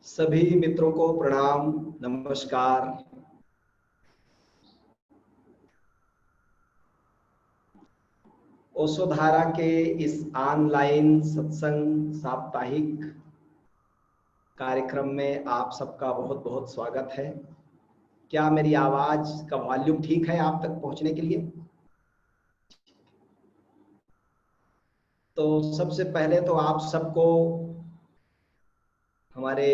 सभी मित्रों को प्रणाम, नमस्कार। ओशो धारा के इस ऑनलाइन सत्संग साप्ताहिक कार्यक्रम में आप सबका बहुत बहुत स्वागत है। क्या मेरी आवाज का वॉल्यूम ठीक है आप तक पहुंचने के लिए? तो सबसे पहले तो आप सबको हमारे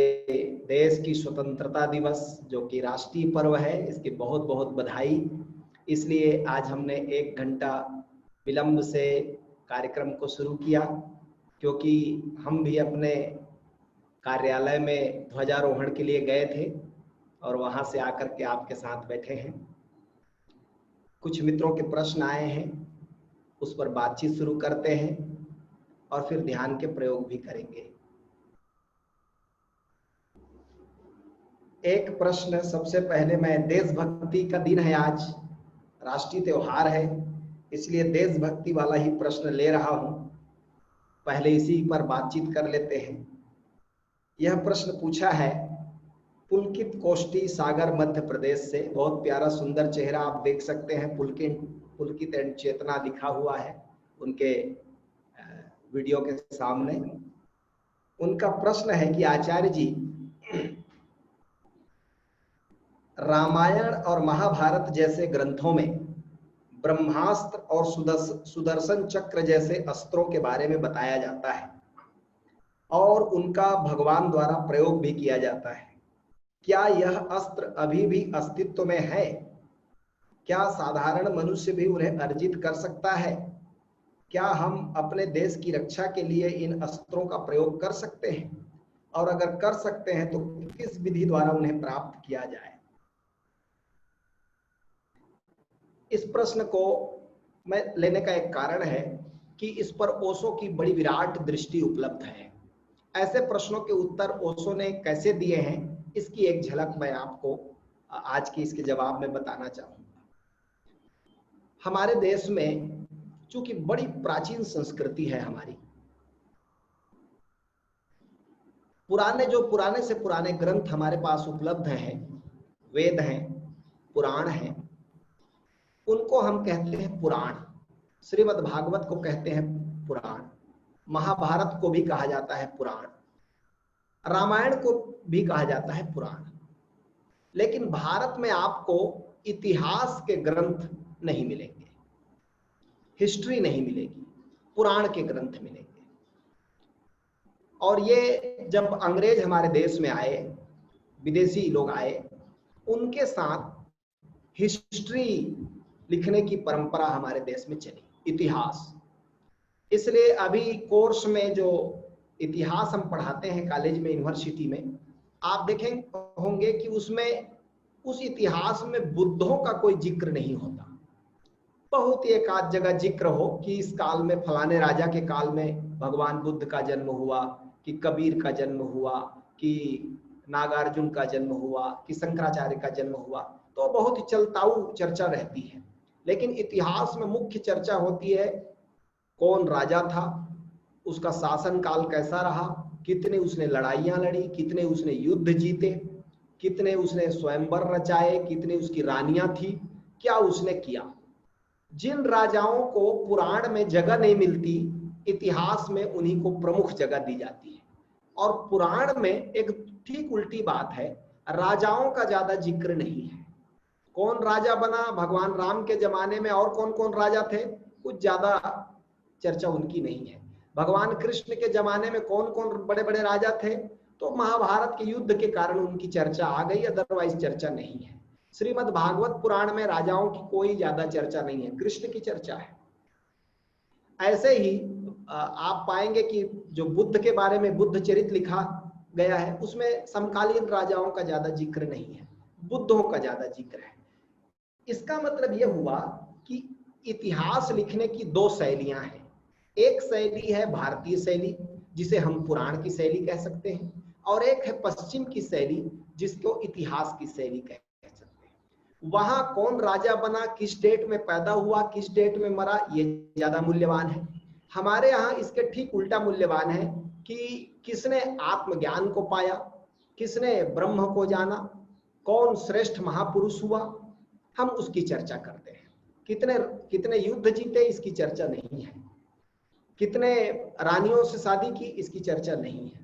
देश की स्वतंत्रता दिवस जो कि राष्ट्रीय पर्व है, इसकी बहुत बहुत बधाई। इसलिए आज हमने 1 घंटा विलंब से कार्यक्रम को शुरू किया, क्योंकि हम भी अपने कार्यालय में ध्वजारोहण के लिए गए थे और वहां से आकर के आपके साथ बैठे हैं। कुछ मित्रों के प्रश्न आए हैं, उस पर बातचीत शुरू करते हैं और फिर ध्यान के प्रयोग भी करेंगे। एक प्रश्न सबसे पहले, मैं देशभक्ति का दिन है आज, राष्ट्रीय त्योहार है, इसलिए देशभक्ति वाला ही प्रश्न ले रहा हूं। पहले इसी पर बातचीत कर लेते हैं। यह प्रश्न पूछा है पुलकित कोष्टी, सागर, मध्य प्रदेश से। बहुत प्यारा सुंदर चेहरा आप देख सकते हैं, पुलकित एंड चेतना लिखा हुआ है उनके वीडियो के सामने। उनका प्रश्न है कि आचार्य जी, रामायण और महाभारत जैसे ग्रंथों में ब्रह्मास्त्र और सुदर्शन चक्र जैसे अस्त्रों के बारे में बताया जाता है और उनका भगवान द्वारा प्रयोग भी किया जाता है। क्या यह अस्त्र अभी भी अस्तित्व में है? क्या साधारण मनुष्य भी उन्हें अर्जित कर सकता है? क्या हम अपने देश की रक्षा के लिए इन अस्त्रों का प्रयोग कर सकते हैं? और अगर कर सकते हैं तो किस विधि द्वारा उन्हें प्राप्त किया जाए? इस प्रश्न को मैं लेने का एक कारण है कि इस पर ओशो की बड़ी विराट दृष्टि उपलब्ध है। ऐसे प्रश्नों के उत्तर ओशो ने कैसे दिए हैं, इसकी एक झलक मैं आपको आज के इसके जवाब में बताना चाहूंगा। हमारे देश में चूंकि बड़ी प्राचीन संस्कृति है हमारी, पुराने से पुराने ग्रंथ हमारे पास उपलब्ध हैं, वेद हैं, पुराण हैं, उनको हम कहते हैं पुराण। श्रीमद् भागवत को कहते हैं पुराण, महाभारत को भी कहा जाता है पुराण, रामायण को भी कहा जाता है पुराण। लेकिन भारत में आपको इतिहास के ग्रंथ नहीं मिलेंगे, हिस्ट्री नहीं मिलेगी, पुराण के ग्रंथ मिलेंगे। और ये जब अंग्रेज हमारे देश में आए, विदेशी लोग आए, उनके साथ हिस्ट्री लिखने की परंपरा हमारे देश में चली, इतिहास। इसलिए अभी कोर्स में जो इतिहास हम पढ़ाते हैं कॉलेज में, यूनिवर्सिटी में, आप देखें होंगे कि उसमें उस इतिहास में बुद्धों का कोई जिक्र नहीं होता। बहुत ही एक आध जगह जिक्र हो कि इस काल में, फलाने राजा के काल में भगवान बुद्ध का जन्म हुआ, कि कबीर का जन्म हुआ, कि नागार्जुन का जन्म हुआ, कि शंकराचार्य का जन्म हुआ, तो बहुत ही चलताऊ चर्चा रहती है। लेकिन इतिहास में मुख्य चर्चा होती है कौन राजा था, उसका शासन काल कैसा रहा, कितने उसने लड़ाइयां लड़ी, कितने उसने युद्ध जीते, कितने उसने स्वयंवर रचाए, कितने उसकी रानियां थी, क्या उसने किया। जिन राजाओं को पुराण में जगह नहीं मिलती, इतिहास में उन्हीं को प्रमुख जगह दी जाती है। और पुराण में एक ठीक उल्टी बात है, राजाओं का ज्यादा जिक्र नहीं है। कौन राजा बना भगवान राम के जमाने में और कौन कौन राजा थे, कुछ ज्यादा चर्चा उनकी नहीं है। भगवान कृष्ण के जमाने में कौन कौन बड़े बड़े राजा थे, तो महाभारत के युद्ध के कारण उनकी चर्चा आ गई, अदरवाइज चर्चा नहीं है। श्रीमद् भागवत पुराण में राजाओं की कोई ज्यादा चर्चा नहीं है, कृष्ण की चर्चा है। ऐसे ही आप पाएंगे कि जो बुद्ध के बारे में बुद्ध चरित्र लिखा गया है, उसमें समकालीन राजाओं का ज्यादा जिक्र नहीं है, बुद्धों का ज्यादा जिक्र है। इसका मतलब यह हुआ कि इतिहास लिखने की दो शैलियां हैं। एक शैली है भारतीय शैली, जिसे हम पुराण की शैली कह सकते हैं, और एक है पश्चिम की शैली, जिसको इतिहास की शैली कह सकते हैं। वहां कौन राजा बना, किस डेट में पैदा हुआ, किस डेट में मरा, ये ज्यादा मूल्यवान है। हमारे यहाँ इसके ठीक उल्टा मूल्यवान है कि किसने आत्मज्ञान को पाया, किसने ब्रह्म को जाना, कौन श्रेष्ठ महापुरुष हुआ, हम उसकी चर्चा करते हैं। कितने कितने युद्ध जीते इसकी चर्चा नहीं है, कितने रानियों से शादी की इसकी चर्चा नहीं है।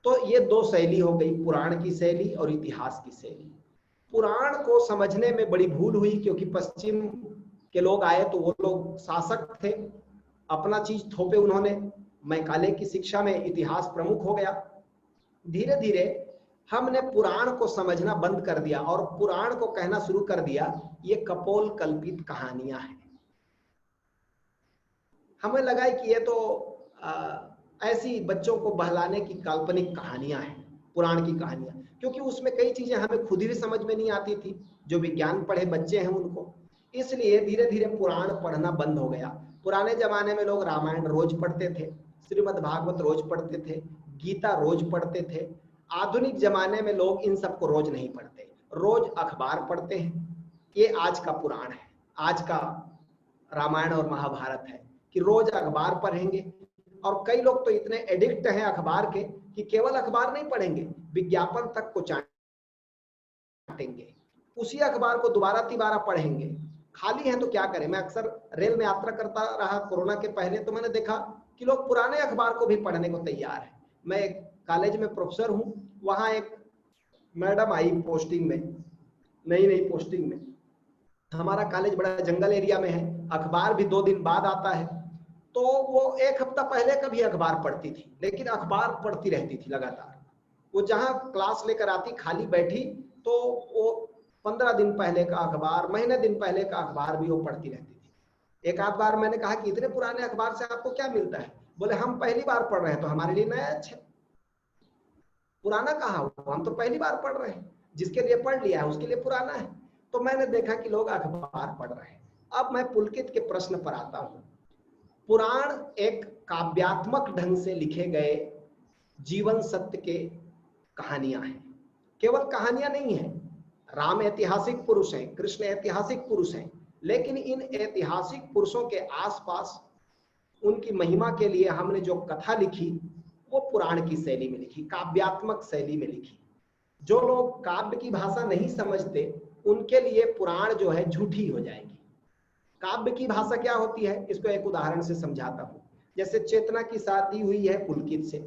तो ये दो शैली हो गई, पुराण की शैली और इतिहास की शैली। पुराण को समझने में बड़ी भूल हुई क्योंकि पश्चिम के लोग आए तो वो लोग शासक थे, अपना चीज थोपे उन्होंने। मैकाले की शिक्षा में इतिहास प्रमुख हो गया। धीरे धीरे हमने पुराण को समझना बंद कर दिया और पुराण को कहना शुरू कर दिया ये कपोल कल्पित कहानियां हैं। हमें लगा कि ये तो ऐसी बच्चों को बहलाने की काल्पनिक कहानियां हैं, पुराण की कहानियां, क्योंकि उसमें कई चीजें हमें खुद ही समझ में नहीं आती थी, जो विज्ञान पढ़े बच्चे हैं उनको। इसलिए धीरे धीरे पुराण पढ़ना बंद हो गया। पुराने जमाने में लोग रामायण रोज पढ़ते थे, श्रीमद् भागवत रोज पढ़ते थे, गीता रोज पढ़ते थे। आधुनिक जमाने में लोग इन सबको रोज नहीं पढ़ते, रोज अखबार पढ़ते हैं। ये आज का पुराण है, आज का रामायण और महाभारत है कि रोज अखबार पढ़ेंगे। और कई लोग तो इतने एडिक्ट हैं अखबार के कि केवल अखबार नहीं पढ़ेंगे, विज्ञापन तक को चाटेंगे, उसी अखबार को दोबारा तिबारा पढ़ेंगे। खाली है तो क्या करें। मैं अक्सर रेल में यात्रा करता रहा कोरोना के पहले, तो मैंने देखा कि लोग पुराने अखबार को भी पढ़ने को तैयार है। मैं एक कॉलेज में प्रोफेसर हूं, वहां एक मैडम आई पोस्टिंग में, नई पोस्टिंग में। हमारा कॉलेज बड़ा जंगल एरिया में है, अखबार भी 2 दिन बाद आता है। तो वो 1 हफ्ता पहले का भी अखबार पढ़ती थी, लेकिन अखबार पढ़ती रहती थी लगातार। वो जहां क्लास लेकर आती, खाली बैठी, तो वो 15 दिन पहले का अखबार, महीने दिन पहले का अखबार भी वो पढ़ती रहती थी। एक आध बार मैंने कहा कि इतने पुराने अखबार से आपको क्या मिलता है? बोले हम पहली बार पढ़ रहे हैं तो हमारे लिए नया अच्छा, पुराना कहाँ हुआ, हम तो पहली बार पढ़ रहे हैं, जिसके लिए पढ़ लिया है उसके लिए पुराना है। तो मैंने देखा कि लोग अखबार पढ़ रहे हैं। अब मैं पुलकित के प्रश्न पर आता हूं। पुराण एक काव्यात्मक ढंग से लिखे गए जीवन सत्य के कहानियां हैं, केवल कहानियां नहीं है। राम ऐतिहासिक पुरुष हैं, कृष्ण ऐतिहासिक पुरुष हैं, लेकिन इन ऐतिहासिक पुरुषों के आसपास उनकी महिमा के लिए हमने जो कथा लिखी वो पुराण की शैली में लिखी, काव्यात्मक शैली में लिखी। जो लोग काव्य की भाषा नहीं समझते उनके लिए पुराण जो है झूठी हो जाएगी। काव्य की भाषा क्या होती है, इसको एक उदाहरण से समझाता हूं। जैसे चेतना की शादी हुई है पुलकित से।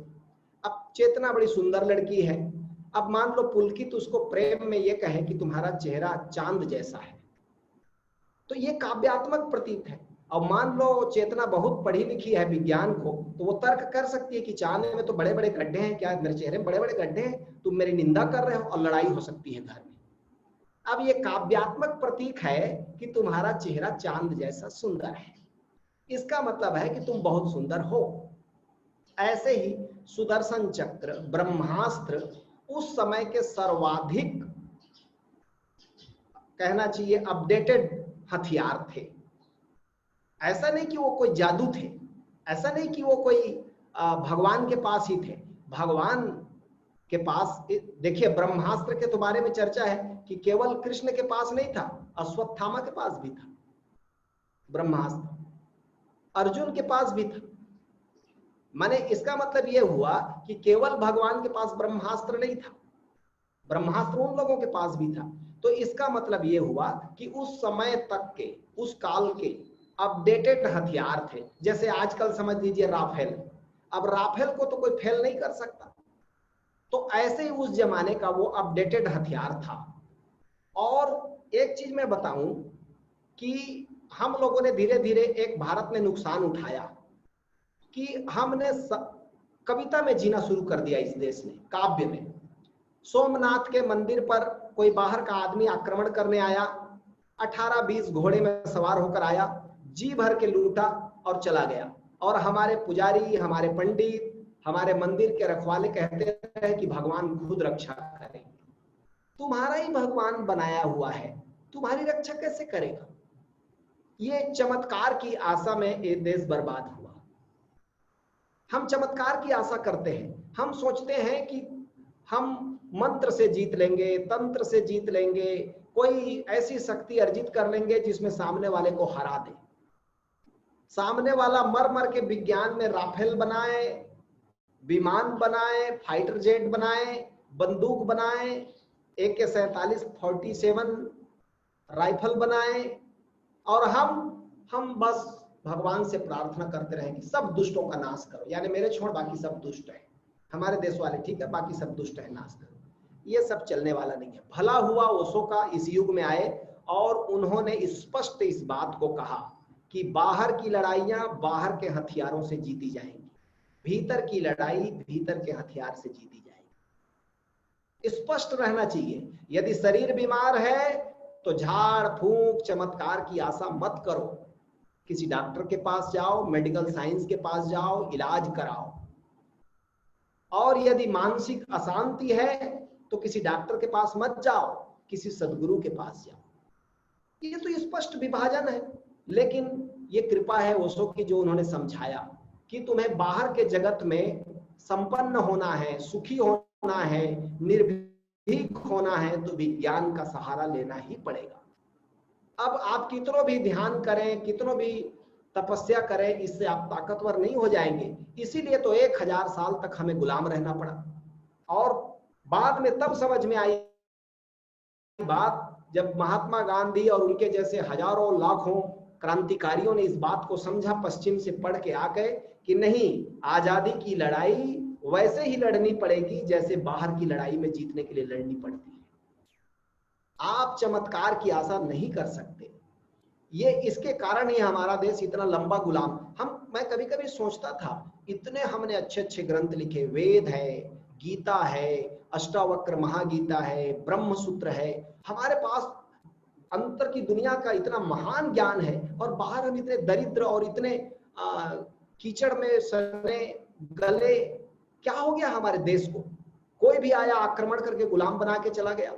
अब चेतना बड़ी सुंदर लड़की है। अब मान लो पुलकित उसको प्रेम में ये कहे कि तुम्हारा चेहरा चांद जैसा है, तो ये काव्यात्मक प्रतीक है। और मान लो चेतना बहुत पढ़ी लिखी है विज्ञान को, तो वो तर्क कर सकती है कि चांद में तो बड़े बड़े गड्ढे हैं, क्या मेरे चेहरे में बड़े बड़े गड्ढे हैं, तुम मेरी निंदा कर रहे हो, और लड़ाई हो सकती है घर में। अब ये काव्यात्मक प्रतीक है कि तुम्हारा चेहरा चांद जैसा सुंदर है, इसका मतलब है कि तुम बहुत सुंदर हो। ऐसे ही सुदर्शन चक्र, ब्रह्मास्त्र उस समय के सर्वाधिक, कहना चाहिए अपडेटेड हथियार थे। ऐसा नहीं कि वो कोई जादू थे, ऐसा नहीं कि वो कोई भगवान के पास ही थे। भगवान के पास, देखिए ब्रह्मास्त्र के तो बारे में चर्चा है कि केवल कृष्ण के पास नहीं था, अश्वत्थामा के पास भी था ब्रह्मास्त्र, अर्जुन के पास भी था। माने इसका मतलब यह हुआ कि केवल भगवान के पास ब्रह्मास्त्र नहीं था, ब्रह्मास्त्र उन लोगों के पास भी था। तो इसका मतलब यह हुआ कि उस समय तक के, उस काल के अपडेटेड हथियार थे। जैसे आजकल समझ लीजिए राफेल, अब राफेल को तो कोई फेल नहीं कर सकता, तो ऐसे ही उस जमाने का वो अपडेटेड हथियार था। और एक चीज मैं बताऊं कि हम लोगों ने धीरे धीरे एक भारत में नुकसान उठाया कि हमने कविता में जीना शुरू कर दिया इस देश में, काव्य में। सोमनाथ के मंदिर पर कोई बाहर का आदमी आक्रमण करने आया, 18-20 घोड़े में सवार होकर आया, जी भर के लूटा और चला गया। और हमारे पुजारी, हमारे पंडित, हमारे मंदिर के रखवाले कहते रहे कि भगवान खुद रक्षा करेंगे। तुम्हारा ही भगवान बनाया हुआ है, तुम्हारी रक्षा कैसे करेगा? ये चमत्कार की आशा में ये देश बर्बाद हुआ। हम चमत्कार की आशा करते हैं, हम सोचते हैं कि हम मंत्र से जीत लेंगे, तंत्र से जीत लेंगे, कोई ऐसी शक्ति अर्जित कर लेंगे जिसमें सामने वाले को हरा दे। सामने वाला मर मर के विज्ञान में राफेल बनाए, विमान बनाए, फाइटर जेट बनाए, बंदूक बनाए, AK-47 47 राइफल बनाए, और हम बस भगवान से प्रार्थना करते रहे कि सब दुष्टों का नाश करो, यानी मेरे छोड़ बाकी सब दुष्ट हैं, हमारे देश वाले ठीक है, बाकी सब दुष्ट है, नाश करो। ये सब चलने वाला नहीं है। भला हुआ ओशो का इस युग में आए और उन्होंने स्पष्ट इस बात को कहा कि बाहर की लड़ाइयां बाहर के हथियारों से जीती जाएंगी, भीतर की लड़ाई भीतर के हथियार से जीती जाएगी। स्पष्ट रहना चाहिए। यदि शरीर बीमार है तो झाड़ फूंक चमत्कार की आशा मत करो, किसी डॉक्टर के पास जाओ, मेडिकल साइंस के पास जाओ, इलाज कराओ। और यदि मानसिक अशांति है तो किसी डॉक्टर के पास मत जाओ, किसी सदगुरु के पास जाओ। ये तो स्पष्ट विभाजन है। लेकिन ये कृपा है ओशो की जो उन्होंने समझाया कि तुम्हें बाहर के जगत में संपन्न होना है, सुखी होना है, निर्भीक होना है, तो विज्ञान का सहारा लेना ही पड़ेगा। अब आप कितनों भी ध्यान करें, कितनों भी तपस्या करें, इससे आप ताकतवर नहीं हो जाएंगे। इसीलिए तो 1000 साल तक हमें गुलाम रहना पड़ा। और बाद में तब समझ में आई बात, जब महात्मा गांधी और उनके जैसे हजारों लाखों क्रांतिकारियों ने इस बात को समझा, पश्चिम से पढ़ के आ गए कि नहीं, आजादी की लड़ाई वैसे ही लड़नी पड़ेगी जैसे बाहर की लड़ाई में जीतने के लिए लड़नी पड़ती है। आप चमत्कार की आशा नहीं कर सकते। ये इसके कारण ही हमारा देश इतना लंबा गुलाम। मैं कभी कभी सोचता था, इतने हमने अच्छे अच्छे ग्रंथ लिखे, वेद है, गीता है, अष्टावक्र महागीता है, ब्रह्म सूत्र है, हमारे पास अंतर की दुनिया का इतना महान ज्ञान है, और बाहर हम इतने दरिद्र और इतने कीचड़ में सने गले। क्या हो गया हमारे देश को? कोई भी आया आक्रमण करके गुलाम बना के चला गया।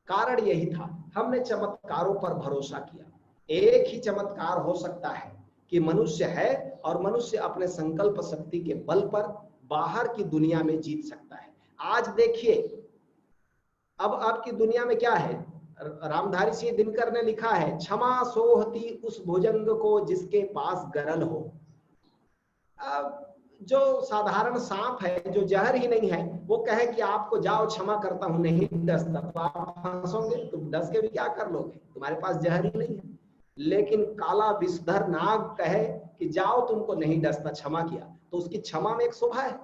कारण यही था, हमने चमत्कारों पर भरोसा किया। एक ही चमत्कार हो सकता है कि मनुष्य है और मनुष्य अपने संकल्प शक्ति के बल पर बाहर की दुनिया में जीत सकता है। आज देखिए, अब आपकी दुनिया में क्या है, रामधारी सिंह दिनकर ने लिखा है, क्षमा सोहती उस भुजंग को जिसके पास गरल हो। अब जो साधारण सांप है, जो जहर ही नहीं है, वो कहे कि आपको जाओ क्षमा करता हूं, नहीं डसता, तो आप हंसोगे, तुम डस के भी क्या कर लोगे, तुम्हारे पास जहर ही नहीं है। लेकिन काला विषधर नाग कहे कि जाओ, तुमको नहीं डसता, क्षमा किया, तो उसकी क्षमा में एक शोभा है।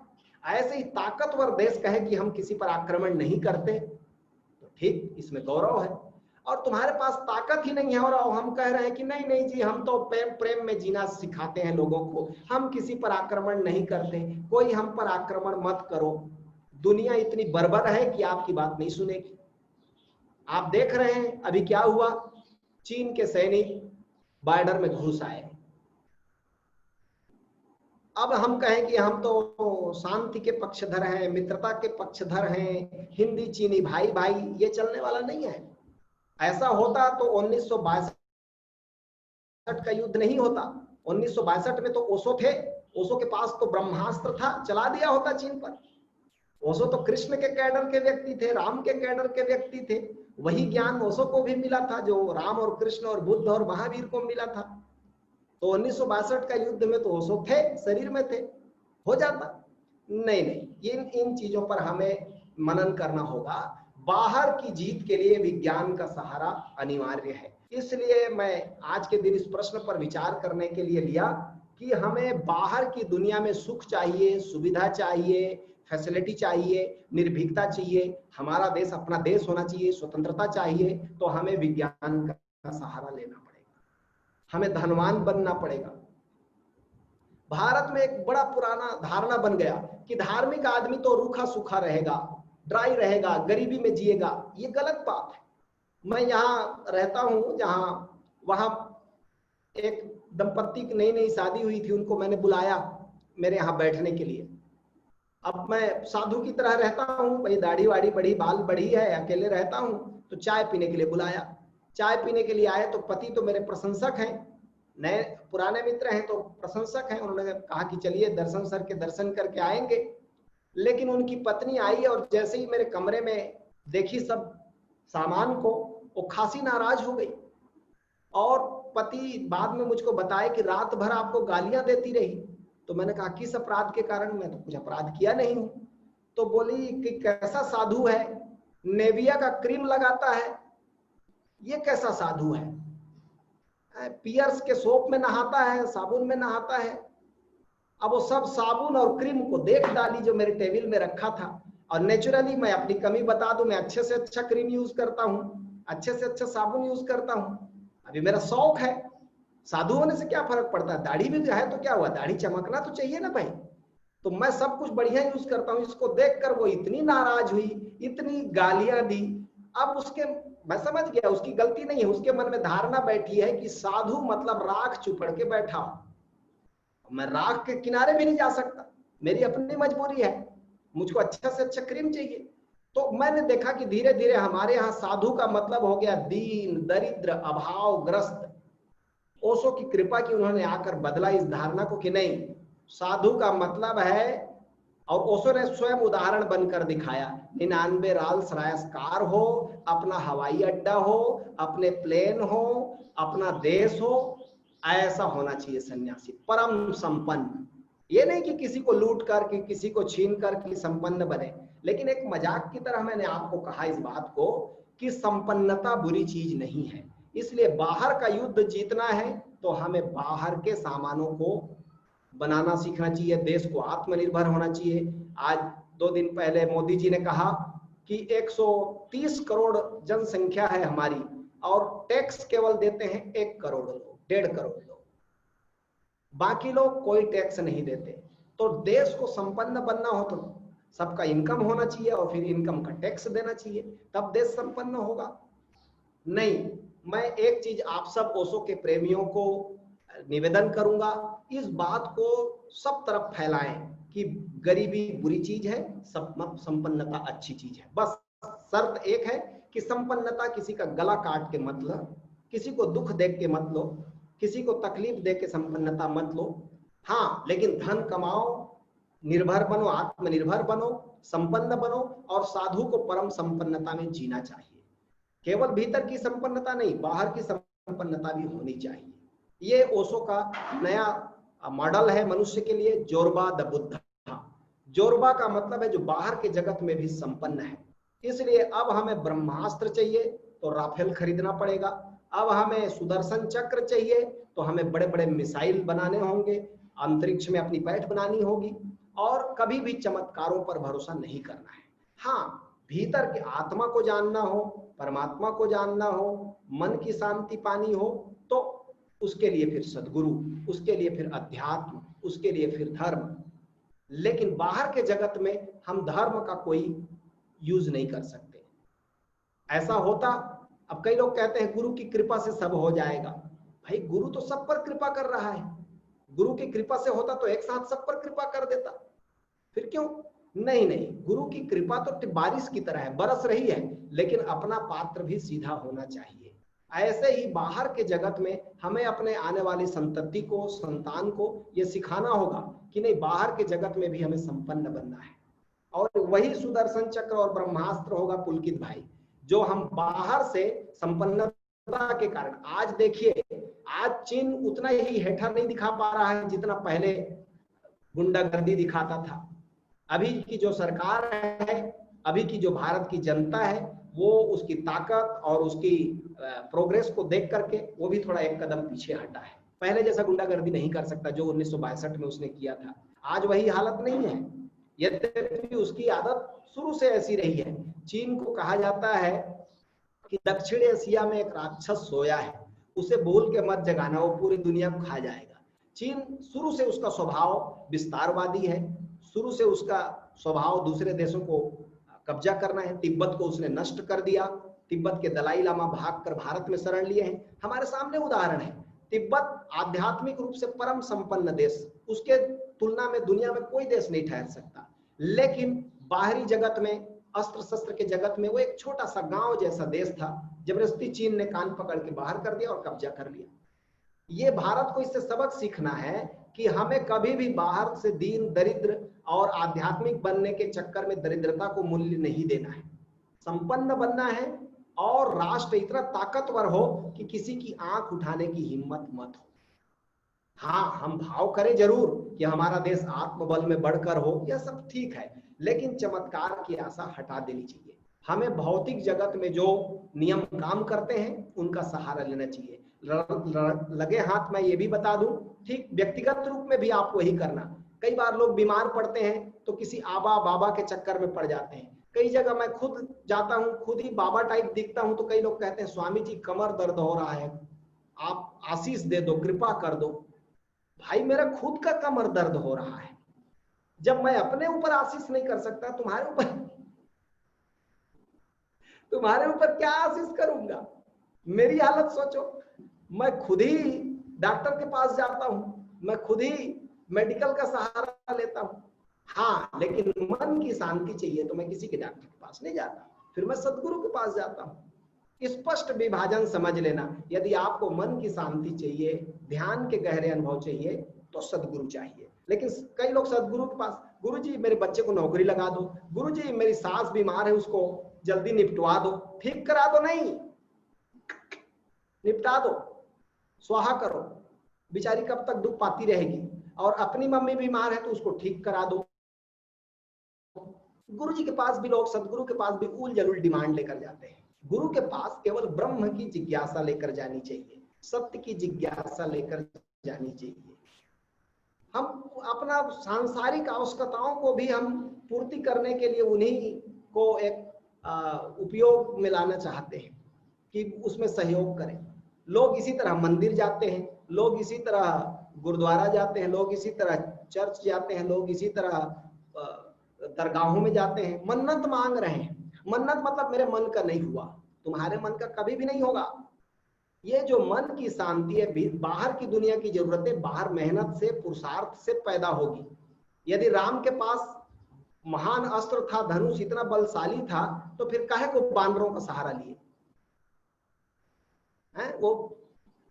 ऐसे ही ताकतवर देश कहे कि हम किसी पर आक्रमण नहीं करते, तो ठीक, इसमें गौरव है। और तुम्हारे पास ताकत ही नहीं है और हम कह रहे हैं कि नहीं नहीं जी, हम तो प्रेम प्रेम में जीना सिखाते हैं लोगों को, हम किसी पर आक्रमण नहीं करते, कोई हम पर आक्रमण मत करो। दुनिया इतनी बर्बर है कि आपकी बात नहीं सुनेगी। आप देख रहे हैं अभी क्या हुआ, चीन के सैनिक बॉर्डर में घुस आए। अब हम कहें कि हम तो शांति के पक्षधर हैं, मित्रता के पक्षधर हैं, हिंदी चीनी भाई भाई, ये चलने वाला नहीं है। ऐसा होता तो 1962 का युद्ध नहीं होता। 1962 में तो ओशो थे, ओशो के पास तो ब्रह्मास्त्र था, चला दिया होता चीन पर। ओशो तो कृष्ण के कैडर के व्यक्ति थे, राम के कैडर के व्यक्ति थे। वही ज्ञान ओशो को भी मिला था जो राम और कृष्ण और बुद्ध और महावीर को मिला था। तो 1962 का युद्ध में तो ओशो थे, शरीर में थे, हो जाता। नहीं नहीं, इन चीजों पर हमें मनन करना होगा। बाहर की जीत के लिए विज्ञान का सहारा अनिवार्य है। इसलिए मैं आज के दिन इस प्रश्न पर विचार करने के लिए लिया कि हमें बाहर की दुनिया में सुख चाहिए, सुविधा चाहिए, फैसिलिटी चाहिए, निर्भीकता चाहिए, हमारा देश अपना देश होना चाहिए, स्वतंत्रता चाहिए, तो हमें विज्ञान का सहारा लेना पड़ेगा, हमें धनवान बनना पड़ेगा। भारत में एक बड़ा पुराना धारणा बन गया कि धार्मिक आदमी तो रूखा सूखा रहेगा, ड्राई रहेगा, गरीबी में जिएगा। ये गलत बात है। मैं यहाँ रहता हूँ जहाँ, वहाँ एक दंपत्ति की नई नई शादी हुई थी, उनको मैंने बुलाया मेरे यहाँ बैठने के लिए। अब मैं साधु की तरह रहता हूँ, भाई दाढ़ी वाड़ी बड़ी, बाल बड़ी है, अकेले रहता हूँ, तो चाय पीने के लिए बुलाया। चाय पीने के लिए आए तो पति तो मेरे प्रशंसक हैं, नए पुराने मित्र हैं तो प्रशंसक हैं। उन्होंने कहा कि चलिए दर्शन सर के दर्शन करके आएंगे। लेकिन उनकी पत्नी आई और जैसे ही मेरे कमरे में देखी सब सामान को, वो खासी नाराज हो गई। और पति बाद में मुझको बताए कि रात भर आपको गालियां देती रही। तो मैंने कहा किस अपराध के कारण? मैं तो कुछ अपराध किया नहीं हूं। तो बोली कि कैसा साधु है, नेविया का क्रीम लगाता है, ये कैसा साधु है, पियर्स के सोप में नहाता है, साबुन में नहाता है। अब वो सब साबुन और क्रीम को देख डाली जो मेरे टेबल में रखा था। और नेचुरली मैं अपनी कमी बता दूं, मैं अच्छे से अच्छा क्रीम यूज करता हूं, अच्छे से अच्छा साबुन यूज करता हूं, अभी मेरा शौक है। साधु होने से क्या फर्क पड़ता है, दाढ़ी भी है तो क्या हुआ, दाढ़ी चमकना तो चाहिए ना भाई। तो मैं सब कुछ बढ़िया यूज करता हूँ। इसको देखकर वो इतनी नाराज हुई, इतनी गालियां दी। अब उसके, मैं समझ गया उसकी गलती नहीं है, उसके मन में धारणा बैठी है कि साधु मतलब राख चुपड़ के बैठा हो। मैं राख के किनारे भी नहीं जा सकता, मेरी अपनी मजबूरी है, मुझको अच्छा से अच्छा क्रीम चाहिए। तो मैंने देखा कि धीरे धीरे हमारे यहाँ साधु का मतलब हो गया दीन, दरिद्र, अभावग्रस्त। ओशो की कृपा की उन्होंने आकर बदला इस धारणा को कि नहीं, साधु का मतलब है, और ओशो ने स्वयं उदाहरण बनकर दिखाया, 99 राल्स रॉयस कार हो, अपना हवाई अड्डा हो, अपने प्लेन हो, अपना देश हो, ऐसा होना चाहिए सन्यासी, परम संपन्न। ये नहीं कि किसी को लूट कर, कि किसी को छीन कर कि संपन्न बने। लेकिन एक मजाक की तरह मैंने आपको कहा इस बात को कि संपन्नता बुरी चीज नहीं है। इसलिए बाहर का युद्ध जीतना है तो हमें बाहर के सामानों को बनाना सीखना चाहिए, देश को आत्मनिर्भर होना चाहिए। आज 2 दिन पहले मोदी जी ने कहा कि 130 करोड़ जनसंख्या है हमारी और टैक्स केवल देते हैं 1 करोड़ लोग, 1.5 करोड़ लोग, बाकी लोग कोई टैक्स नहीं देते। तो देश को संपन्न बनना हो तो सबका इनकम होना चाहिए और फिर इनकम का टैक्स देना चाहिए, तब देश संपन्न होगा। नहीं, मैं एक चीज आप सब ओशो के प्रेमियों को निवेदन करूंगा, इस बात को सब तरफ फैलाएं कि गरीबी बुरी चीज है, संपन्नता अच्छी चीज है। बस शर्त एक है कि संपन्नता किसी का गला काट के मत लो, किसी को दुख देख के मत लो, किसी को तकलीफ दे के संपन्नता मत लो। हाँ, लेकिन धन कमाओ, निर्भर बनो, आत्मनिर्भर बनो, संपन्न बनो, और साधु को परम संपन्नता में जीना चाहिए। केवल भीतर की संपन्नता नहीं, बाहर की संपन्नता भी होनी चाहिए। ये ओशो का नया मॉडल है मनुष्य के लिए, जोरबा द बुद्धा। जोरबा का मतलब है जो बाहर के जगत में भी संपन्न है। इसलिए अब हमें ब्रह्मास्त्र चाहिए तो राफेल खरीदना पड़ेगा, अब हमें सुदर्शन चक्र चाहिए तो हमें बड़े बड़े मिसाइल बनाने होंगे, अंतरिक्ष में अपनी पैठ बनानी होगी, और कभी भी चमत्कारों पर भरोसा नहीं करना है। हाँ, भीतर की आत्मा को जानना हो, परमात्मा को जानना हो, मन की शांति पानी हो, तो उसके लिए फिर सद्गुरु, उसके लिए फिर अध्यात्म, उसके लिए फिर धर्म। लेकिन बाहर के जगत में हम धर्म का कोई यूज नहीं कर सकते। ऐसा होता, अब कई लोग कहते हैं गुरु की कृपा से सब हो जाएगा। भाई गुरु तो सब पर कृपा कर रहा है, गुरु की कृपा से होता तो एक साथ सब पर कृपा कर देता, फिर क्यों? नहीं नहीं, गुरु की कृपा तो बारिश की तरह है, बरस रही है, लेकिन अपना पात्र भी सीधा होना चाहिए। ऐसे ही बाहर के जगत में हमें अपने आने वाली संतति को, संतान को ये सिखाना होगा कि नहीं, बाहर के जगत में भी हमें संपन्न बनना है। और वही सुदर्शन चक्र और ब्रह्मास्त्र होगा पुलकित भाई, जो हम बाहर से संपन्नता के कारण, आज देखिए, आज चीन उतना ही हेठा नहीं दिखा पा रहा है जितना पहले गुंडागर्दी दिखाता था। अभी की जो सरकार है, अभी की जो भारत की जनता है, वो उसकी ताकत और उसकी प्रोग्रेस को देख करके वो भी थोड़ा एक कदम पीछे हटा है। पहले जैसा गुंडागर्दी नहीं कर सकता जो 1962 में उसने किया था, आज वही हालत नहीं है। यद्यपि उसकी आदत शुरू से ऐसी रही है। चीन को कहा जाता है कि दक्षिण एशिया में एक राक्षस सोया है, उसे बोल के मत जगाना, वो पूरी दुनिया को खा जाएगा। चीन शुरू से उसका स्वभाव विस्तारवादी है, शुरू से उसका स्वभाव दूसरे देशों को कब्जा करना है। तिब्बत को उसने नष्ट कर दिया, तिब्बत के दलाई लामा भागकर भारत में शरण लिए हैं, हमारे सामने उदाहरण है। तिब्बत आध्यात्मिक रूप से परम संपन्न देश, उसके तुलना में दुनिया में कोई देश नहीं ठहर सकता। लेकिन बाहरी जगत में, अस्त्र शस्त्र के जगत में वो एक छोटा सा गांव जैसा देश था, जबरदस्ती चीन ने कान पकड़ के बाहर कर दिया और कब्जा कर लिया। ये भारत को इससे सबक सीखना है कि हमें कभी भी बाहर से दीन, दरिद्र और आध्यात्मिक बनने के चक्कर में दरिद्रता को मूल्य नहीं देना है, संपन्न बनना है, और राष्ट्र इतना ताकतवर हो कि किसी की आंख उठाने की हिम्मत मत हो। हाँ, हम भाव करें जरूर कि हमारा देश आत्मबल में बढ़कर हो, यह सब ठीक है, लेकिन चमत्कार की आशा हटा देनी चाहिए। हमें भौतिक जगत में जो नियम काम करते हैं उनका सहारा लेना चाहिए। लगे हाथ मैं ये भी बता दूं, ठीक व्यक्तिगत रूप में भी आप वही करना। कई बार लोग बीमार पड़ते हैं तो किसी आबा बाबा के चक्कर में पड़ जाते हैं। कई जगह मैं खुद जाता हूं, खुद ही बाबा टाइप दिखता हूं, तो कई लोग कहते हैं स्वामी जी कमर दर्द हो रहा है, आप आशीष दे दो, कृपा कर दो। भाई मेरा खुद का कमर दर्द हो रहा है, जब मैं अपने ऊपर आशीष नहीं कर सकता, तुम्हारे ऊपर क्या आशीष करूंगा। मेरी हालत सोचो, मैं खुद ही डॉक्टर के पास जाता हूं, मैं खुद ही मेडिकल का सहारा लेता हूं। हाँ, लेकिन मन की शांति चाहिए तो मैं किसी के डॉक्टर के पास नहीं जाता, फिर मैं सदगुरु के पास जाता हूं। स्पष्ट विभाजन समझ लेना। यदि आपको मन की शांति चाहिए, ध्यान के गहरे अनुभव चाहिए, तो सदगुरु चाहिए। लेकिन कई लोग सदगुरु के पास, गुरुजी मेरे बच्चे को नौकरी लगा दो, गुरुजी मेरी सास बीमार है उसको जल्दी निपटवा दो, ठीक करा दो, नहीं, निपटा दो, स्वाहा करो, बेचारी कब तक दुख पाती रहेगी। और अपनी मम्मी बीमार है तो उसको ठीक करा दो। गुरु जी के पास भी लोग, सदगुरु के पास भी उल जलूल डिमांड लेकर जाते हैं। गुरु के पास केवल ब्रह्म की जिज्ञासा लेकर जानी चाहिए, सत्य की जिज्ञासा लेकर जानी चाहिए। हम अपना सांसारिक आवश्यकताओं को भी हम पूर्ति करने के लिए उन्हीं को एक उपयोग में लाना चाहते हैं कि उसमें सहयोग करें। लोग इसी तरह मंदिर जाते हैं, लोग इसी तरह गुरुद्वारा जाते हैं, लोग इसी तरह चर्च जाते हैं, लोग इसी तरह दरगाहों में जाते हैं, मन्नत मांग रहे हैं। मन्नत मतलब मेरे मन का नहीं हुआ, तुम्हारे मन का कभी भी नहीं होगा। ये जो मन की शांति है, बाहर की दुनिया की जरूरतें बाहर मेहनत से, पुरुषार्थ से पैदा होगी। यदि राम के पास महान अस्त्र था, धनुष इतना बलशाली था, तो फिर काहे को बानरों का सहारा लिए हैं? वो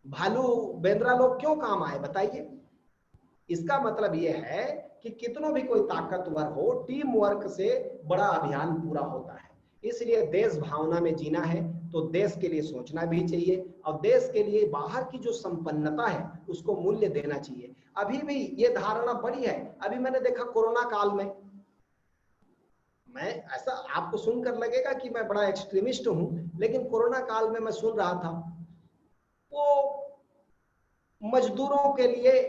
भालू बेंद्रा लोग क्यों काम आए बताइए। इसका मतलब यह है कि कितनों भी कोई ताकतवर हो, टीम वर्क से बड़ा अभियान पूरा होता है। इसलिए देश भावना में जीना है तो देश के लिए सोचना भी चाहिए, और देश के लिए बाहर की जो संपन्नता है उसको मूल्य देना चाहिए। अभी भी ये धारणा बड़ी है। अभी मैंने देखा कोरोना काल में, मैं ऐसा आपको सुनकर लगेगा कि मैं बड़ा एक्सट्रीमिस्ट हूं, लेकिन कोरोना काल में मैं सुन रहा था वो मजदूरों के लिए,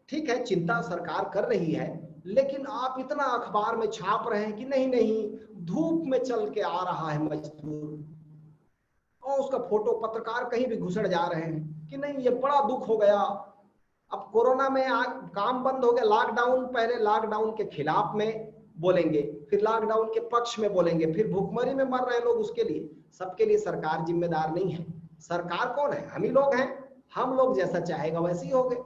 ठीक है चिंता सरकार कर रही है, लेकिन आप इतना अखबार में छाप रहे हैं कि नहीं नहीं धूप में चल के आ रहा है मजदूर, और उसका फोटो पत्रकार कहीं भी घुसड़ जा रहे हैं कि नहीं, ये बड़ा दुख हो गया। अब कोरोना में काम बंद हो गया, लॉकडाउन, पहले लॉकडाउन के खिलाफ में बोलेंगे, फिर लॉकडाउन के पक्ष में बोलेंगे, फिर भूखमरी में मर रहे लोग, उसके लिए सबके लिए सरकार जिम्मेदार नहीं है। सरकार कौन है? हम ही लोग हैं। हम लोग जैसा चाहेगा वैसे ही होंगे।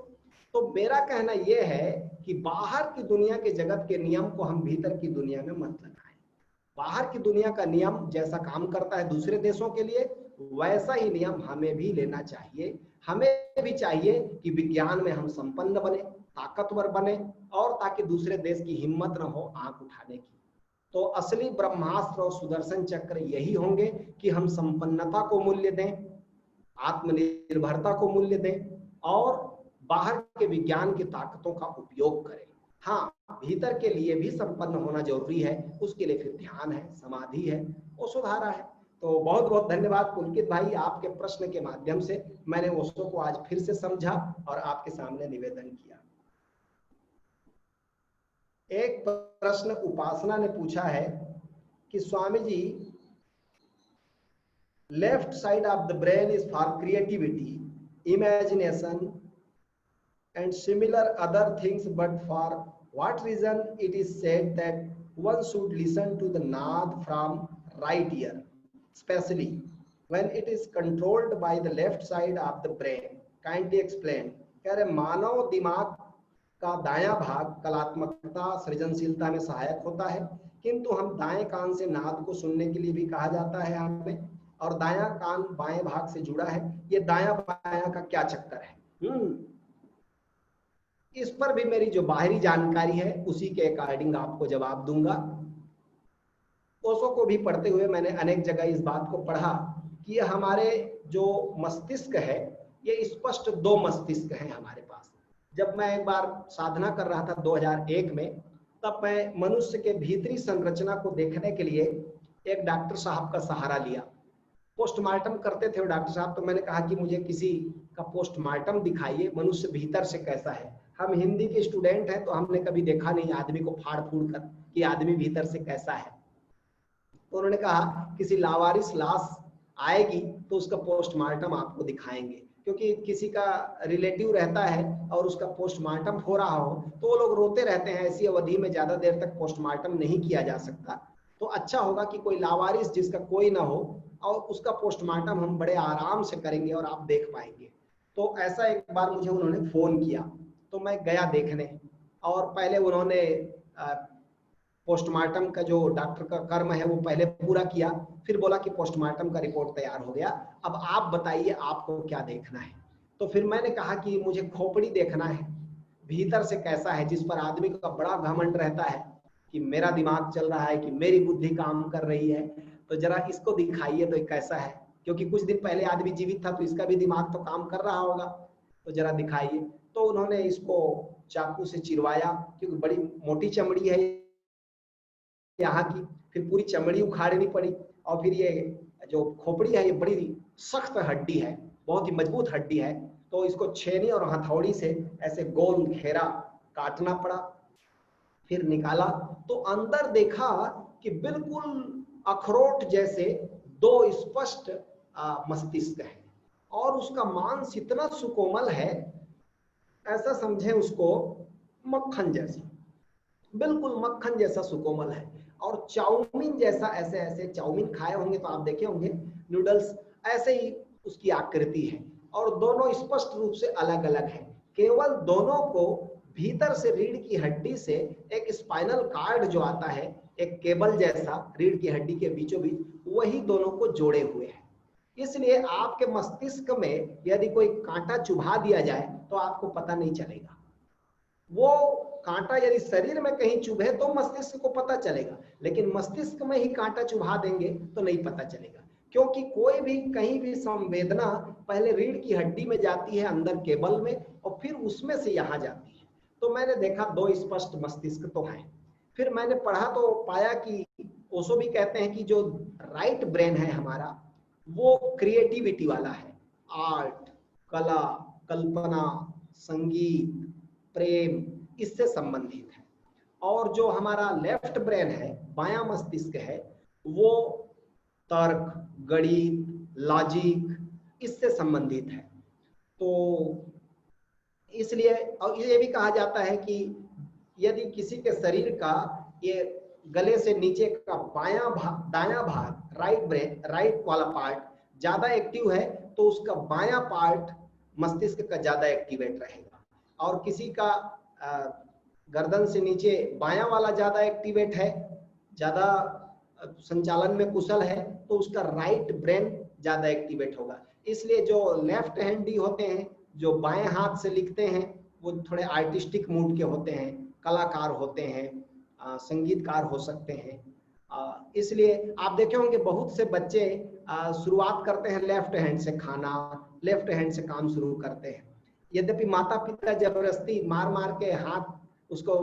तो मेरा कहना यह है कि बाहर की दुनिया के जगत के नियम को हम भीतर की दुनिया में मत लगाएं। बाहर की दुनिया का नियम जैसा काम करता है दूसरे देशों के लिए, वैसा ही नियम हमें भी लेना चाहिए। हमें भी चाहिए कि विज्ञान में हम संपन्न बने, ताकतवर बने, और ताकि दूसरे देश की हिम्मत न हो आंख उठाने की। तो असली ब्रह्मास्त्र और सुदर्शन चक्र यही होंगे कि हम संपन्नता को मूल्य दें, आत्मनिर्भरता को मूल्य दें, और बाहर के विज्ञान की ताकतों का उपयोग करें। हाँ, भीतर के लिए भी संपन्न होना जरूरी है, उसके लिए फिर ध्यान है, समाधि है, वो सुधारा है। तो बहुत बहुत धन्यवाद पुलकित भाई, आपके प्रश्न के माध्यम से मैंने ओशो को आज फिर से समझा और आपके सामने निवेदन किया। एक प्रश्न उपासना ने पूछा है कि Swami ji, left side of the brain is for creativity, imagination and similar other things, but for what reason it is said that one should listen to the naad from right ear, especially when it is controlled by the left side of the brain? Kindly explain. कह रहे मानव दिमाग का दायां भाग कलात्मकता सृजनशीलता में सहायक होता है, किंतु हम दाएं कान से नाद को सुनने के लिए भी कहा जाता है हमें, और दायां कान बाएं भाग से जुड़ा है, ये दायां बायां का क्या चक्कर है? इस पर भी मेरी जो बाहरी जानकारी है उसी के अकॉर्डिंग आपको जवाब दूंगा। ओशो को भी पढ़ते हुए मैंने अनेक जगह इस बात को पढ़ा कि हमारे जो मस्तिष्क है, ये स्पष्ट दो मस्तिष्क हैं हमारे पास। जब मैं एक बार साधना कर रहा था 2001 में, तब मैं मनुष्य के भीतरी संरचना को देखने के लिए एक डॉक्टर साहब का सहारा लिया। पोस्टमार्टम करते थे वो डॉक्टर साहब, तो मैंने कहा कि मुझे किसी का पोस्टमार्टम दिखाइए, मनुष्य भीतर से कैसा है। हम हिंदी के स्टूडेंट हैं तो हमने कभी देखा नहीं आदमी को फाड़ फूड़ कर कि आदमी भीतर से कैसा है। तो उन्होंने कहा किसी लावारिस लाश आएगी तो उसका पोस्टमार्टम आपको दिखाएंगे, क्योंकि किसी का रिलेटिव रहता है और उसका पोस्टमार्टम हो रहा हो तो वो लोग रोते रहते हैं, ऐसी अवधि में ज्यादा देर तक पोस्टमार्टम नहीं किया जा सकता। तो अच्छा होगा कि कोई लावारिस जिसका कोई ना हो और उसका पोस्टमार्टम हम बड़े आराम से करेंगे और आप देख पाएंगे। तो ऐसा एक बार मुझे उन्होंने फोन किया, तो मैं गया देखने, और पहले उन्होंने पोस्टमार्टम का जो डॉक्टर का कर्म है वो पहले पूरा किया, फिर बोला कि पोस्टमार्टम का रिपोर्ट तैयार हो गया, अब आप बताइए आपको क्या देखना है। तो फिर मैंने कहा कि मुझे खोपड़ी देखना है, भीतर से कैसा है, जिस पर आदमी का बड़ा घमंड रहता है कि मेरा दिमाग चल रहा है, कि मेरी बुद्धि काम कर रही है, तो जरा इसको दिखाइए तो कैसा है, क्योंकि कुछ दिन पहले आदमी जीवित था तो इसका भी दिमाग तो काम कर रहा होगा, तो जरा दिखाइए। तो उन्होंने इसको चाकू से चिरवाया, क्योंकि बड़ी मोटी चमड़ी है यहाँ की, फिर पूरी चमड़ी उखाड़नी पड़ी, और फिर ये जो खोपड़ी है ये बड़ी सख्त हड्डी है, बहुत ही मजबूत हड्डी है, तो इसको छेनी और हथौड़ी से ऐसे गोल घेरा काटना पड़ा। फिर निकाला तो अंदर देखा कि बिल्कुल अखरोट जैसे दो स्पष्ट मस्तिष्क है, और उसका मांस इतना सुकोमल है, ऐसा समझे उसको मक्खन जैसा, बिल्कुल मक्खन जैसा सुकोमल है, और चाउमीन जैसा, ऐसे ऐसे चाउमीन खाए होंगे तो आप देखे होंगे नूडल्स, ऐसे ही उसकी आकृति है, और दोनों स्पष्ट रूप से अलग अलग है। केवल दोनों को भीतर से रीढ़ की हड्डी से एक स्पाइनल कार्ड जो आता है, एक केबल जैसा रीढ़ की हड्डी के बीचों बीच, वही दोनों को जोड़े हुए है। इसलिए आपके मस्तिष्क में यदि कोई कांटा चुभा दिया जाए तो आपको पता नहीं चलेगा। वो कांटा यदि शरीर में कहीं चुभे तो मस्तिष्क को पता चलेगा, लेकिन मस्तिष्क में ही कांटा चुभा देंगे तो नहीं पता चलेगा, क्योंकि कोई भी कहीं भी संवेदना पहले रीढ़ की हड्डी में जाती है अंदर केबल में, और फिर उसमें से यहाँ जाती है। तो मैंने देखा दो स्पष्ट मस्तिष्क तो हैं। फिर मैंने पढ़ा तो पाया कि ओशो भी कहते हैं कि जो राइट ब्रेन है हमारा, वो क्रिएटिविटी वाला है, आर्ट, कला, कल्पना, संगीत, प्रेम, इससे संबंधित है। और जो हमारा लेफ्ट ब्रेन है, बायां मस्तिष्क है, वो तर्क, गणित, लॉजिक, इससे संबंधित है। तो इसलिए, और ये भी कहा जाता है कि यदि किसी के शरीर का ये गले से नीचे का बायां भाग, दायां भाग, राइट ब्रेन, राइट वाला पार्ट ज्यादा एक्टिव है तो उसका बायां पार्ट मस्तिष्क का ज्यादा एक्टिवेट रहेगा, और किसी का गर्दन से नीचे बायां वाला ज्यादा एक्टिवेट है, ज्यादा संचालन में कुशल है, तो उसका राइट ब्रेन ज्यादा एक्टिवेट होगा। इसलिए जो लेफ्ट हैंडी होते हैं, जो बाएं हाथ से लिखते हैं, वो थोड़े आर्टिस्टिक मूड के होते हैं, कलाकार होते हैं, संगीतकार हो सकते हैं। इसलिए आप देखे होंगे बहुत से बच्चे शुरुआत करते हैं लेफ्ट हैंड से, खाना लेफ्ट हैंड से काम शुरू करते हैं, यद्यपि माता पिता जबरदस्ती मार मार के हाथ उसको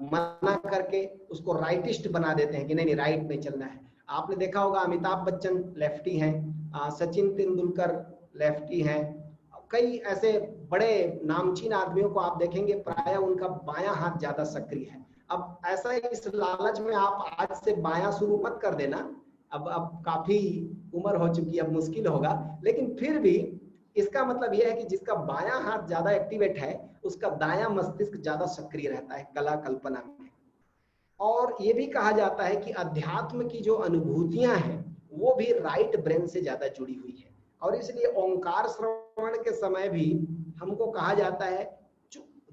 मना करके उसको राइटिस्ट बना देते हैं कि नहीं नहीं राइट में चलना है। आपने देखा होगा अमिताभ बच्चन लेफ्टी हैं, सचिन तेंदुलकर लेफ्टी हैं, कई ऐसे बड़े नामचीन आदमियों को आप देखेंगे प्राय उनका बायां हाथ ज्यादा सक्रिय है। अब ऐसा इस लालच में आप आज से बायां शुरू मत कर देना, अब काफी उम्र हो चुकी है, अब मुश्किल होगा, लेकिन फिर भी इसका मतलब यह है कि जिसका बायां हाथ ज्यादा एक्टिवेट है उसका दायां मस्तिष्क ज्यादा सक्रिय रहता है कला कल्पना में। और ये भी कहा जाता है कि अध्यात्म की जो अनुभूतियां हैं वो भी राइट ब्रेन से ज्यादा जुड़ी हुई है, और इसलिए ओंकार श्रवण के समय भी हमको कहा जाता है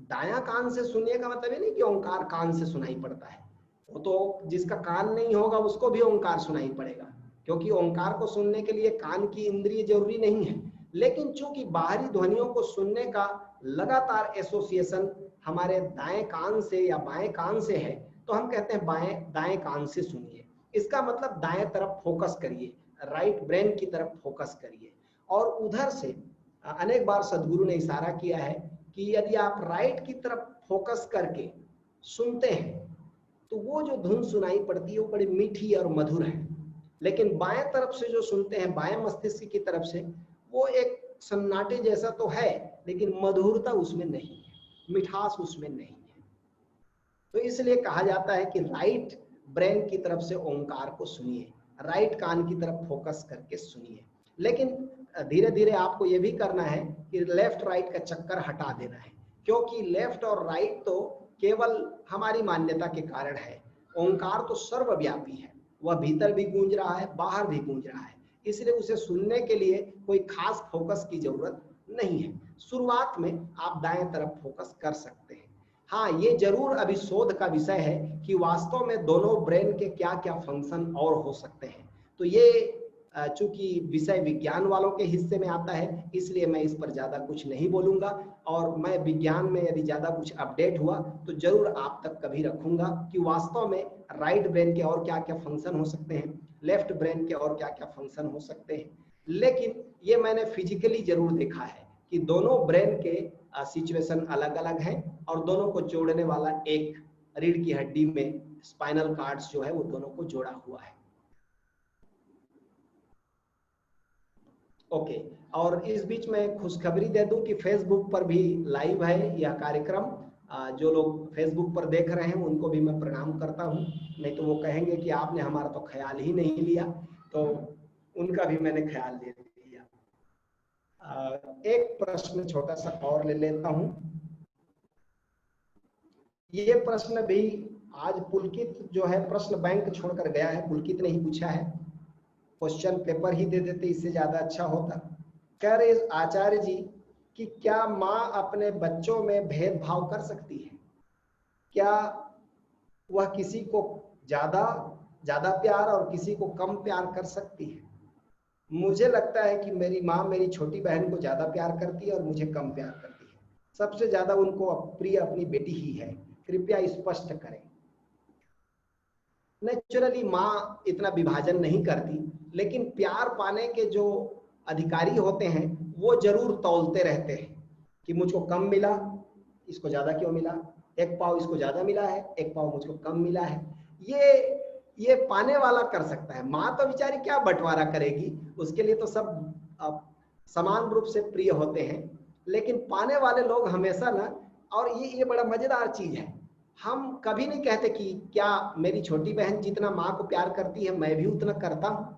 दायां कान से सुनिए का मतलब ये नहीं कि ओंकार कान से सुनाई पड़ता है, वो तो जिसका कान नहीं होगा उसको भी ओंकार सुनाई पड़ेगा, क्योंकि ओंकार को सुनने के लिए कान की इंद्रिय जरूरी नहीं है। लेकिन चूंकि बाहरी ध्वनियों को सुनने का लगातार एसोसिएशन हमारे दाएं कान से या बाएं कान से है, तो हम कहते हैं दाएं कान से सुनिए। इसका मतलब दाएं तरफ फोकस करिए, राइट ब्रेन की तरफ फोकस करिए। और उधर से अनेक बार सदगुरु ने इशारा किया है कि यदि आप राइट की तरफ फोकस करके सुनते हैं तो वो जो धुन सुनाई पड़ती है वो बड़ी मीठी और मधुर है, लेकिन बाएं तरफ से जो सुनते हैं, बाएं मस्तिष्क की तरफ से, वो एक सन्नाटे जैसा तो है लेकिन मधुरता उसमें नहीं है, मिठास उसमें नहीं है। तो इसलिए कहा जाता है कि राइट ब्रेन की तरफ से ओंकार को सुनिए, राइट कान की तरफ फोकस करके सुनिए। लेकिन धीरे धीरे आपको यह भी करना है कि लेफ्ट राइट का चक्कर हटा देना है, क्योंकि लेफ्ट और राइट तो केवल हमारी मान्यता के कारण है। ओंकार तो सर्वव्यापी है, वह भीतर भी गूंज रहा है, बाहर भी गूंज रहा है, इसलिए उसे सुनने के लिए कोई खास फोकस की जरूरत नहीं है। शुरुआत में आप दाएं तरफ फोकस कर सकते हैं। हाँ, ये जरूर अभी शोध का विषय है कि वास्तव में दोनों ब्रेन के क्या क्या फंक्शन और हो सकते हैं। तो ये चूंकि विषय विज्ञान वालों के हिस्से में आता है, इसलिए मैं इस पर ज्यादा कुछ नहीं बोलूंगा, और मैं विज्ञान में यदि ज्यादा कुछ अपडेट हुआ तो जरूर आप तक कभी रखूंगा कि वास्तव में राइट ब्रेन के और क्या क्या फंक्शन हो सकते हैं, लेफ्ट ब्रेन के और क्या क्या फंक्शन हो सकते हैं। लेकिन ये मैंने फिजिकली जरूर देखा है कि दोनों ब्रेन के सिचुएशन अलग अलग हैं और दोनों को जोड़ने वाला एक रीढ़ की हड्डी में स्पाइनल कार्ड्स जो है वो दोनों को जोड़ा हुआ है। ओके, और इस बीच में खुशखबरी दे दूं कि फेसबुक पर भी लाइव है यह कार्यक्रम। जो लोग फेसबुक पर देख रहे हैं उनको भी मैं प्रणाम करता हूं, नहीं तो वो कहेंगे कि आपने हमारा तो ख्याल ही नहीं लिया, तो उनका भी मैंने ख्याल ले लिया। एक प्रश्न छोटा सा और ले लेता हूं। ये प्रश्न भी आज पुलकित जो है प्रश्न बैंक छोड़कर गया है, पुलकित ने ही पूछा है, क्वेश्चन पेपर ही दे देते इससे ज्यादा अच्छा होता। कह रहे आचार्य जी कि क्या माँ अपने बच्चों में भेदभाव कर सकती है? क्या वह किसी को ज्यादा प्यार और किसी को कम प्यार कर सकती है? मुझे लगता है कि मेरी माँ मेरी छोटी बहन को ज्यादा प्यार करती है और मुझे कम प्यार करती है। सबसे ज्यादा उनको प्रिय अपनी बेटी ही है, कृपया स्पष्ट करें। नेचुरली माँ इतना विभाजन नहीं करती, लेकिन प्यार पाने के जो अधिकारी होते हैं वो जरूर तौलते रहते हैं कि मुझको कम मिला, इसको ज्यादा क्यों मिला, एक पाव इसको ज्यादा मिला है, एक पाव मुझको कम मिला है। ये पाने वाला कर सकता है, माँ तो बेचारी क्या बंटवारा करेगी, उसके लिए तो सब समान रूप से प्रिय होते हैं। लेकिन पाने वाले लोग हमेशा ना, और ये बड़ा मजेदार चीज है, हम कभी नहीं कहते कि क्या मेरी छोटी बहन जितना माँ को प्यार करती है मैं भी उतना करता हूं।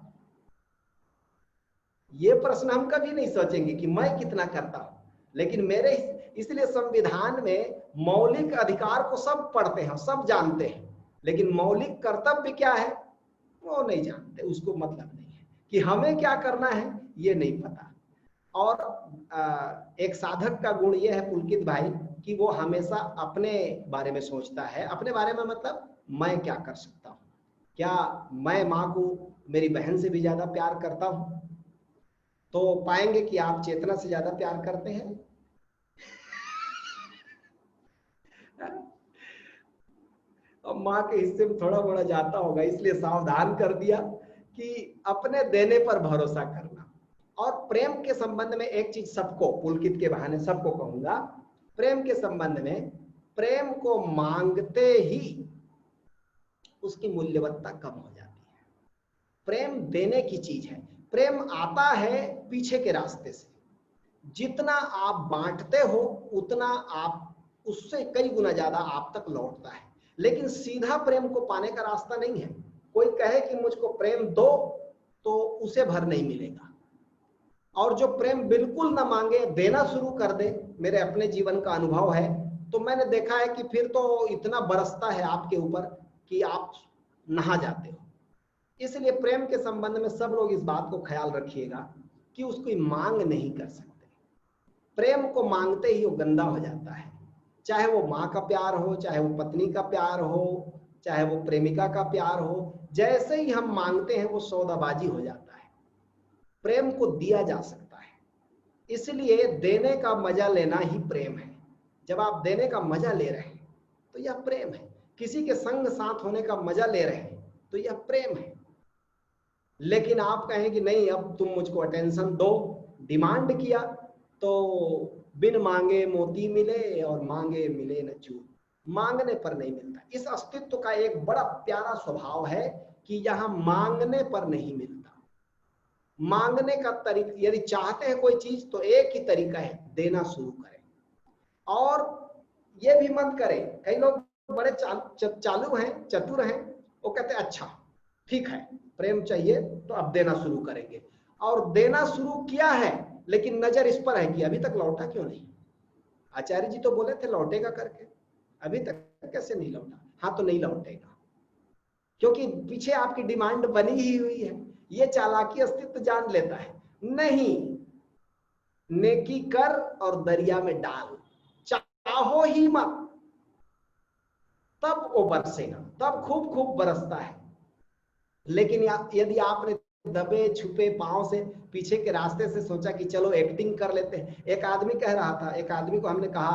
ये प्रश्न हम कभी नहीं सोचेंगे कि मैं कितना करता हूं, लेकिन मेरे इसलिए संविधान में मौलिक अधिकार को सब पढ़ते हैं, सब जानते हैं, लेकिन मौलिक कर्तव्य क्या है वो नहीं जानते, उसको मतलब नहीं है कि हमें क्या करना है ये नहीं पता। और एक साधक का गुण ये है पुलकित भाई कि वो हमेशा अपने बारे में सोचता है। अपने बारे में मतलब मैं क्या कर सकता हूँ, क्या मैं माँ को मेरी बहन से भी ज्यादा प्यार करता हूँ? तो पाएंगे कि आप चेतना से ज्यादा प्यार करते हैं। अब माँ के हिस्से में थोड़ा बड़ा जाता होगा, इसलिए सावधान कर दिया कि अपने देने पर भरोसा करना। और प्रेम के संबंध में एक चीज सबको, पुलकित के बहाने सबको कहूंगा, प्रेम के संबंध में प्रेम को मांगते ही उसकी मूल्यवत्ता कम हो जाती है। प्रेम देने की चीज है, प्रेम आता है पीछे के रास्ते से। जितना आप बांटते हो उतना आप उससे कई गुना ज्यादा आप तक लौटता है, लेकिन सीधा प्रेम को पाने का रास्ता नहीं है। कोई कहे कि मुझको प्रेम दो तो उसे भर नहीं मिलेगा, और जो प्रेम बिल्कुल ना मांगे देना शुरू कर दे, मेरे अपने जीवन का अनुभव है, तो मैंने देखा है कि फिर तो इतना बरसता है आपके ऊपर कि आप नहा जाते हो। इसलिए प्रेम के संबंध में सब लोग इस बात को ख्याल रखिएगा कि उसकी मांग नहीं कर सकते। प्रेम को मांगते ही वो गंदा हो जाता है, चाहे वो माँ का प्यार हो, चाहे वो पत्नी का प्यार हो, चाहे वो प्रेमिका का प्यार हो, जैसे ही हम मांगते हैं वो सौदाबाजी हो जाता है। प्रेम को दिया जा सकता है, इसलिए देने का मजा लेना ही प्रेम है। जब आप देने का मजा ले रहे हैं तो यह प्रेम है। किसी के संग साथ होने का मजा ले रहे हैं तो यह प्रेम है। लेकिन आप कहें कि नहीं अब तुम मुझको अटेंशन दो, डिमांड किया, तो बिन मांगे मोती मिले और मांगे मिले न चूर। मांगने पर नहीं मिलता। इस अस्तित्व का एक बड़ा प्यारा स्वभाव है कि यहाँ मांगने पर नहीं मिलता। मांगने का तरीका, यदि चाहते हैं कोई चीज तो एक ही तरीका है, देना शुरू करें। और ये भी मत करें, कई लोग बड़े चालू हैं, चतुर हैं, वो कहते हैं अच्छा ठीक है प्रेम चाहिए तो अब देना शुरू करेंगे, और देना शुरू किया है लेकिन नजर इस पर है कि अभी तक लौटा क्यों नहीं। आचार्य जी तो बोले थे लौटेगा करके, अभी तक कैसे नहीं लौटा। हाँ तो नहीं लौटेगा, क्योंकि पीछे आपकी डिमांड बनी ही हुई है। ये चालाकी अस्तित्व जान लेता है। नहीं, नेकी कर और दरिया में डाल, चाहो ही मत, तब वो बरसेगा, तब खूब खूब बरसता है। लेकिन यदि आपने दबे छुपे पांव से पीछे के रास्ते से सोचा कि चलो एक्टिंग कर लेते हैं। एक आदमी कह रहा था, एक आदमी को हमने कहा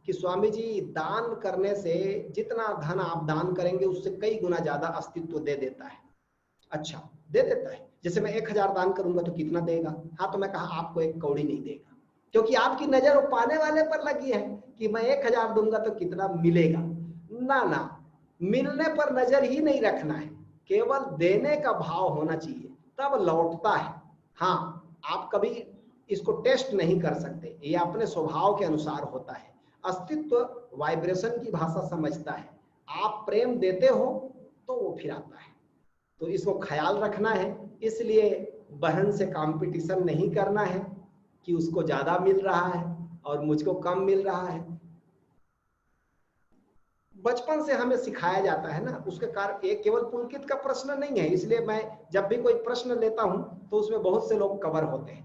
कि स्वामी जी दान करने से जितना धन आप दान करेंगे उससे कई गुना ज्यादा अस्तित्व दे देता है। अच्छा दे देता है, जैसे मैं 1000 दान करूंगा तो कितना देगा। हाँ तो मैं कहा आपको 1 कौड़ी नहीं देगा, क्योंकि आपकी नजर वो पाने वाले पर लगी है कि मैं 1000 दूंगा तो कितना मिलेगा। ना ना, मिलने पर नजर ही नहीं रखना है, केवल देने का भाव होना चाहिए, तब लौटता है। हाँ आप कभी इसको टेस्ट नहीं कर सकते, ये अपने स्वभाव के अनुसार होता है। अस्तित्व वाइब्रेशन की भाषा समझता है। आप प्रेम देते हो तो वो फिर आता है, तो इसको ख्याल रखना है। इसलिए बहन से कंपटीशन नहीं करना है कि उसको ज्यादा मिल रहा है और मुझको कम मिल रहा है। बचपन से हमें सिखाया जाता है ना, उसके कारण ये केवल पुलकित का प्रश्न नहीं है। इसलिए मैं जब भी कोई प्रश्न लेता हूं तो उसमें बहुत से लोग कवर होते हैं।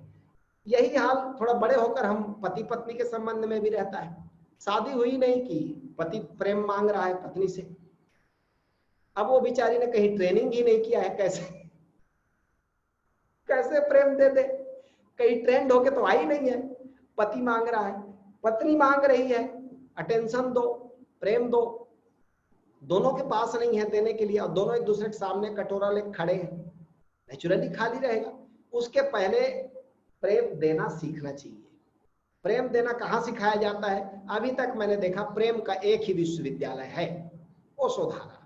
यही हाल थोड़ा बड़े होकर हम पति पत्नी के संबंध में भी रहता है। शादी हुई नहीं कि पति प्रेम मांग रहा है पत्नी से। अब वो बेचारी ने कहीं ट्रेनिंग ही नहीं किया है, कैसे कैसे प्रेम दे दे, कहीं ट्रेंड होके तो आई नहीं है। पति मांग रहा है, पत्नी मांग रही है, अटेंशन दो, प्रेम दो, दोनों के पास नहीं है देने के लिए, और दोनों एक दूसरे के सामने कटोरा लेकर खड़े हैं, नेचुरली खाली रहेगा। उसके पहले प्रेम देना सीखना चाहिए। प्रेम देना कहाँ सिखाया जाता है? अभी तक मैंने देखा प्रेम का एक ही विश्वविद्यालय है, ओशोधारा,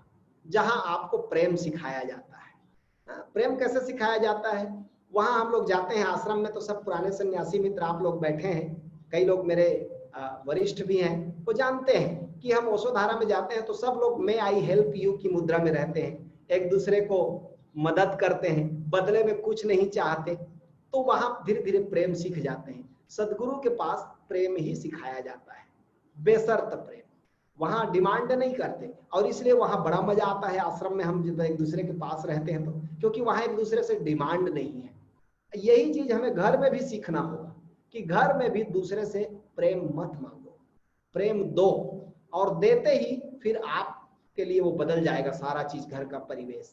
जहां आपको प्रेम सिखाया जाता है। प्रेम कैसे सिखाया जाता है? वहां हम लोग जाते हैं आश्रम में, तो सब पुराने सन्यासी मित्र आप लोग बैठे हैं, कई लोग मेरे वरिष्ठ भी हैं, वो जानते हैं कि हम ओशोधारा में जाते हैं तो सब लोग मे आई हेल्प यू की मुद्रा में रहते हैं, एक दूसरे को मदद करते हैं, बदले में कुछ नहीं चाहते। तो वहां धीरे धीरे प्रेम सीख जाते हैं। सदगुरु के पास प्रेम ही सिखाया जाता है, बेशर्त प्रेम, वहां डिमांड नहीं करते। और इसलिए वहां बड़ा मजा आता है आश्रम में, हम जब एक दूसरे के पास रहते हैं तो, क्योंकि वहां एक दूसरे से डिमांड नहीं है। यही चीज हमें घर में भी सीखना होगा कि घर में भी दूसरे से प्रेम मत मांगो, प्रेम दो, और देते ही फिर आपके लिए वो बदल जाएगा सारा चीज, घर का परिवेश।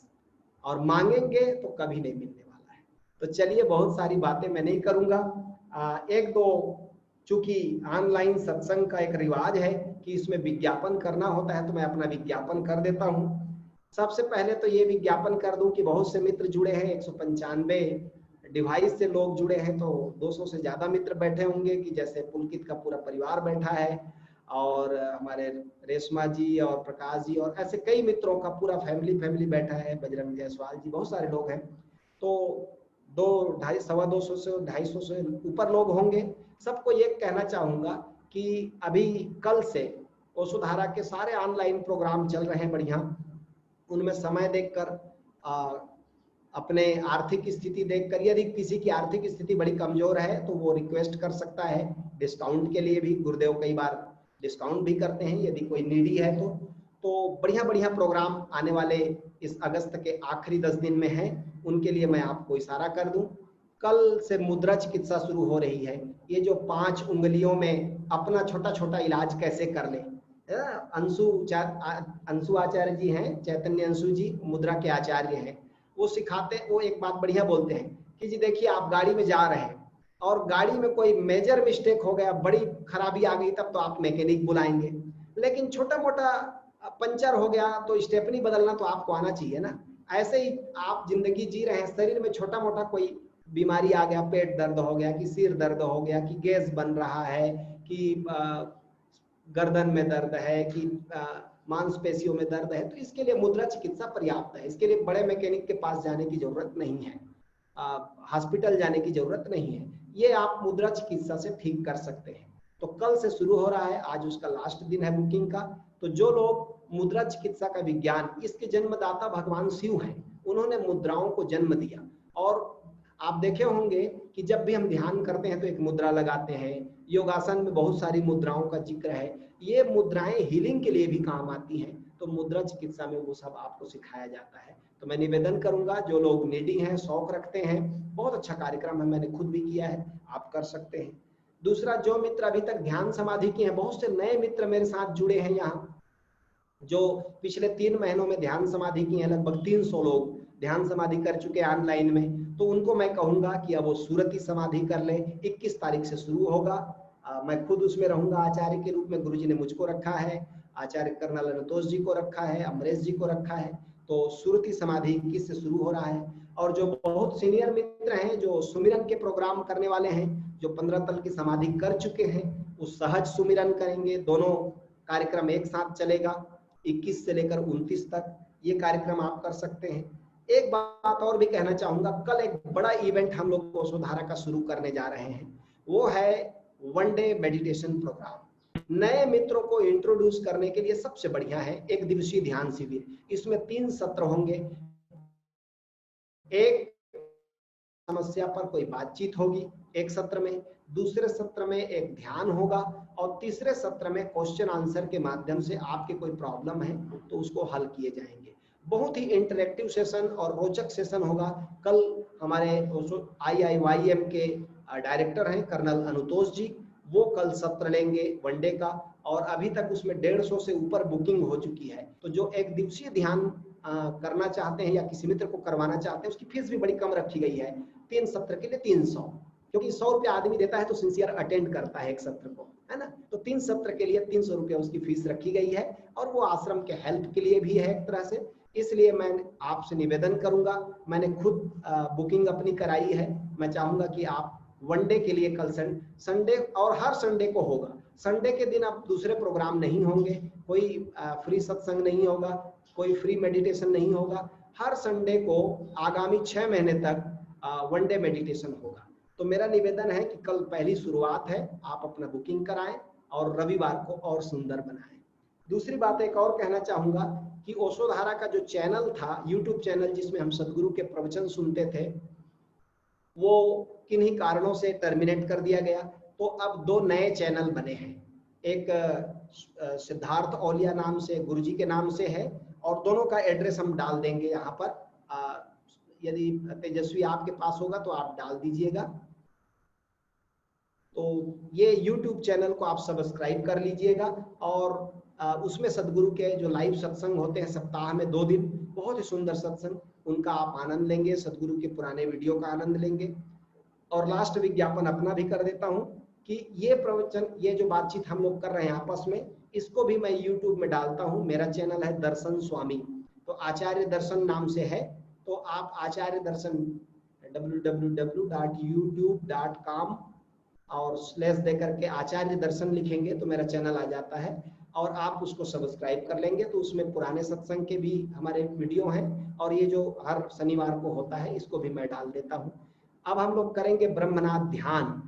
और मांगेंगे तो कभी नहीं मिलने वाला है। तो चलिए, बहुत सारी बातें मैं नहीं करूंगा। एक दो, चूंकि ऑनलाइन सत्संग का एक रिवाज है कि इसमें विज्ञापन करना होता है, तो मैं अपना विज्ञापन कर देता हूं। सबसे पहले तो ये विज्ञापन कर दूं कि बहुत से मित्र जुड़े हैं, 195 डिवाइस से लोग जुड़े हैं, तो 200 से ज्यादा मित्र बैठे होंगे, कि जैसे पुलकित का पूरा परिवार बैठा है, और हमारे रेशमा जी और प्रकाश जी, और ऐसे कई मित्रों का पूरा फैमिली बैठा है, बजरंग जायसवाल जी, बहुत सारे लोग हैं। तो 200-250 से 250 से ऊपर लोग होंगे। सबको ये कहना चाहूंगा कि अभी कल से ओशोधारा के सारे ऑनलाइन प्रोग्राम चल रहे हैं बढ़िया, उनमें समय देखकर, अपने आर्थिक स्थिति देखकर, यदि किसी की आर्थिक स्थिति बड़ी कमजोर है तो वो रिक्वेस्ट कर सकता है डिस्काउंट के लिए भी। गुरुदेव कई बार डिस्काउंट भी करते हैं यदि कोई नीडी है तो बढ़िया बढ़िया प्रोग्राम आने वाले इस अगस्त के आखिरी 10 दिन में है, उनके लिए मैं आपको इशारा कर दूं। कल से मुद्रा चिकित्सा शुरू हो रही है। ये जो 5 उंगलियों में अपना छोटा छोटा इलाज कैसे कर ले, अंशु आचार्य जी हैं, चैतन्य अंशु जी मुद्रा के आचार्य हैं, वो सिखाते, वो एक बात बढ़िया बोलते हैं कि जी देखिए, आप गाड़ी में जा रहे हैं और गाड़ी में कोई मेजर मिस्टेक हो गया, बड़ी खराबी आ गई, तब तो आप मैकेनिक बुलाएंगे, लेकिन छोटा मोटा पंचर हो गया तो स्टेपनी बदलना तो आपको आना चाहिए ना। ऐसे ही आप जिंदगी जी रहे हैं, शरीर में छोटा मोटा कोई बीमारी आ गया, पेट दर्द हो गया, कि सिर दर्द हो गया, कि गैस बन रहा है, कि गर्दन में दर्द है, कि मांसपेशियों में दर्द है, तो इसके लिए मुद्रा चिकित्सा पर्याप्त है। इसके लिए बड़े मैकेनिक के पास जाने की जरूरत नहीं है, हॉस्पिटल जाने की जरूरत नहीं है। ये आप मुद्रा चिकित्सा से ठीक कर सकते हैं। तो कल से शुरू हो रहा है, आज उसका लास्ट दिन है बुकिंग का। तो जो लोग मुद्रा चिकित्सा का विज्ञान, इसके जन्मदाता भगवान शिव हैं, उन्होंने मुद्राओं को जन्म दिया। और आप देखे होंगे कि जब भी हम ध्यान करते हैं तो एक मुद्रा लगाते हैं, योगासन में बहुत सारी मुद्राओं का जिक्र है। ये मुद्राएं हीलिंग के लिए भी काम आती हैं, तो मुद्रा चिकित्सा में वो सब आपको सिखाया जाता है। तो मैं निवेदन करूंगा, जो लोग नीडी हैं, शौक रखते हैं, बहुत अच्छा कार्यक्रम है, मैंने खुद भी किया है, आप कर सकते हैं। दूसरा, जो मित्र अभी तक ध्यान समाधि के हैं, बहुत से नए मित्र मेरे साथ जुड़े हैं यहाँ, जो पिछले 3 महीनों में ध्यान समाधि की हैं, लगभग 300 लोग ध्यान समाधि कर चुके हैं ऑनलाइन में। तो उनको मैं कहूंगा कि अब वो सूरती समाधि कर ले, 21 तारीख से शुरू होगा। मैं खुद उसमें रहूंगा आचार्य के रूप में, गुरुजी ने मुझको रखा है, आचार्य कर्नल अनुतोष जी को रखा है, अमरेश जी को रखा है। तो सूरती समाधि 21 से शुरू हो रहा है। और जो बहुत सीनियर मित्र हैं, जो सुमिरन के प्रोग्राम करने वाले हैं, जो 15 तल की समाधि कर चुके हैं, वो सहज सुमिरन करेंगे। दोनों कार्यक्रम एक साथ चलेगा, 21 से लेकर 29 तक ये कार्यक्रम आप कर सकते हैं। एक बात और भी कहना चाहूंगा, कल एक बड़ा इवेंट हम लोग ओशोधारा का शुरू करने जा रहे हैं, वो है 1 डे मेडिटेशन प्रोग्राम। नए मित्रों को इंट्रोड्यूस करने के लिए सबसे बढ़िया है 1 दिवसीय ध्यान शिविर। इसमें 3 सत्र होंगे। एक समस्या पर कोई बातचीत होगी एक सत्र में, दूसरे सत्र में एक ध्यान होगा, और तीसरे सत्र में क्वेश्चन आंसर के माध्यम से आपके कोई प्रॉब्लम है तो उसको हल किए जाएंगे। बहुत ही इंटरेक्टिव सेशन और रोचक सेशन होगा। कल हमारे IIYM के डायरेक्टर हैं कर्नल अनुतोष जी, वो कल सत्र लेंगे 1 डे का, और अभी तक उसमें 150 से ऊपर बुकिंग हो चुकी है। तो जो 1 दिवसीय ध्यान करना चाहते हैं या किसी मित्र को करवाना चाहते हैं, उसकी फीस भी बड़ी कम रखी गई है, 3 सत्र के लिए 300, क्योंकि 100 रुपया आदमी देता है तो सिंसियर अटेंड करता है एक सत्र को, है ना। तो 3 सत्र के लिए 300 रुपया उसकी फीस रखी गई है, और वो आश्रम के हेल्प के लिए भी है एक तरह से। इसलिए मैं आपसे निवेदन करूंगा, मैंने खुद बुकिंग अपनी कराई है, मैं चाहूंगा कि आप 1 डे के लिए कल संडे, और हर संडे को होगा। संडे के दिन अब दूसरे प्रोग्राम नहीं होंगे, कोई फ्री सत्संग नहीं होगा, कोई फ्री मेडिटेशन नहीं होगा। हर संडे को आगामी 6 महीने तक 1 डे मेडिटेशन होगा। तो मेरा निवेदन है कि कल पहली शुरुआत है, आप अपना बुकिंग कराएं और रविवार को और सुंदर बनाएं। दूसरी बात एक और कहना चाहूंगा कि ओशोधारा का जो चैनल था, यूट्यूब चैनल जिसमें हम सदगुरु के प्रवचन सुनते थे, वो किन्हीं कारणों से टर्मिनेट कर दिया गया। तो अब 2 नए चैनल बने हैं, एक सिद्धार्थ औलिया नाम से, गुरुजी के नाम से है, और दोनों का एड्रेस हम डाल देंगे यहाँ पर। यदि तेजस्वी आपके पास होगा तो आप डाल दीजिएगा। तो ये YouTube चैनल को आप सब्सक्राइब कर लीजिएगा, और उसमें सदगुरु के जो लाइव सत्संग होते हैं सप्ताह में 2 दिन, बहुत ही सुंदर सत्संग, उनका आप आनंद लेंगे, सदगुरु के पुराने वीडियो का आनंद लेंगे। और लास्ट विज्ञापन अपना भी कर देता हूँ कि ये प्रवचन, ये जो बातचीत हम लोग कर रहे हैं आपस में, इसको भी मैं YouTube में डालता हूँ। मेरा चैनल है दर्शन स्वामी, तो आचार्य दर्शन नाम से है। तो आप आचार्य दर्शन www.youtube.com और स्लैश दे करके आचार्य दर्शन लिखेंगे तो मेरा चैनल आ जाता है, और आप उसको सब्सक्राइब कर लेंगे तो उसमें पुराने सत्संग के भी हमारे वीडियो हैं, और ये जो हर शनिवार को होता है इसको भी मैं डाल देता हूँ। अब हम लोग करेंगे ब्रह्मनाथ ध्यान।